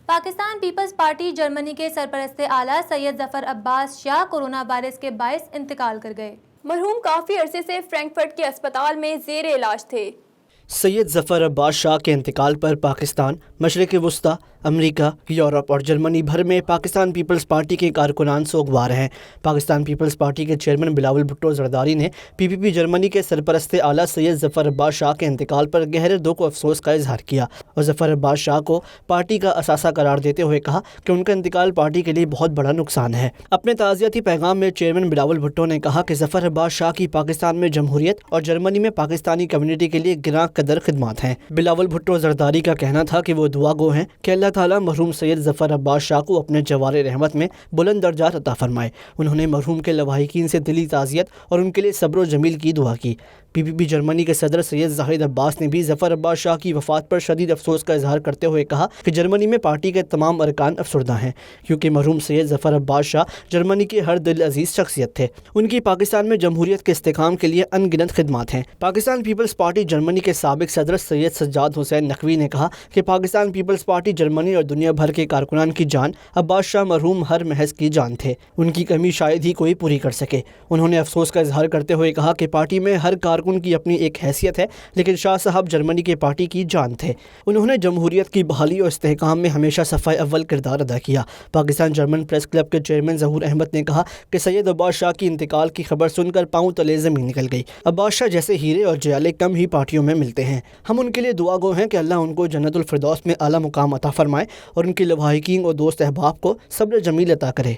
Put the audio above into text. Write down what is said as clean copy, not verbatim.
Pakistan Peoples party Germany کے سرپرست اعلیٰ سید ظفر عباس شاہ کورونا وائرس کے باعث انتقال کر گئے۔ مرحوم کافی عرصے سے فرینکفرٹ کے اسپتال میں زیر علاج تھے۔ سید ظفر عباس شاہ کے انتقال پر پاکستان، مشرق وسطیٰ، امریکا، یورپ اور جرمنی بھر میں پاکستان پیپلز پارٹی کے کارکنان سوگوار ہیں۔ پاکستان پیپلز پارٹی کے چیئرمین بلاول بھٹو زرداری نے پی جرمنی کے سرپرست اعلیٰ سید ظفر عباس شاہ کے انتقال پر گہرے دکھ و افسوس کا اظہار کیا اور ظفر عباس شاہ کو پارٹی کا اثاثہ قرار دیتے ہوئے کہا کہ ان کا انتقال پارٹی کے لیے بہت بڑا نقصان ہے۔ اپنے تعزیتی پیغام میں چیئرمین بلاول بھٹو نے کہا کہ ظفر عباس شاہ کی پاکستان میں جمہوریت اور جرمنی میں پاکستانی کمیونٹی کے لیے گراں قدر خدمات ہیں۔ بلاول بھٹو زرداری کا کہنا تھا کہ وہ دعا گو ہیں کہ اللہ تعالیٰ مرحوم سید ظفر عباس شاہ کو اپنے جوار رحمت میں بلند درجات عطا فرمائے۔ انہوں نے مرحوم کے لواحقین سے دلی تعزیت اور ان کے لیے صبر و جمیل کی دعا کی۔ پی جرمنی کے صدر سید زاہد عباس نے بھی ظفر عباس شاہ کی وفات پر شدید افسوس کا اظہار کرتے ہوئے کہا کہ جرمنی میں پارٹی کے تمام ارکان افسردہ ہیں، کیونکہ مرحوم سید ظفر عباس شاہ جرمنی کے ہر دل عزیز شخصیت تھے۔ ان کی پاکستان میں جمہوریت کے استحکام کے لیے ان گنت خدمات ہیں۔ پاکستان پیپلز پارٹی جرمنی کے سابق صدر سید سجاد حسین نقوی نے کہا کہ پاکستان پیپلز پارٹی جرمنی اور دنیا بھر کے کارکنان کی جان عباس شاہ مرحوم ہر محض کی جان تھے، ان کی کمی شاید ہی کوئی پوری کر سکے۔ انہوں نے افسوس کا اظہار کرتے ہوئے کہا کہ پارٹی میں ہر کارکن کی اپنی ایک حیثیت ہے، لیکن شاہ صاحب جرمنی کے پارٹی کی جان تھے۔ انہوں نے جمہوریت کی بحالی اور استحکام میں ہمیشہ صفحہ اول کردار ادا کیا۔ پاکستان جرمن پریس کلب کے چیئرمین ظہور احمد نے کہا کہ سید عباس شاہ کی انتقال کی خبر سن کر پاؤں تلے زمین نکل گئی۔ عباس شاہ جیسے ہیرے اور جیالے کم ہی پارٹیوں میں ملتے ہیں۔ ہم ان کے لیے دعا گو ہیں کہ اللہ ان کو جنت الفردوس میں اعلیٰ مقام عطا فرمائے اور ان کے لواحقین اور دوست احباب کو صبر جمیل عطا کرے۔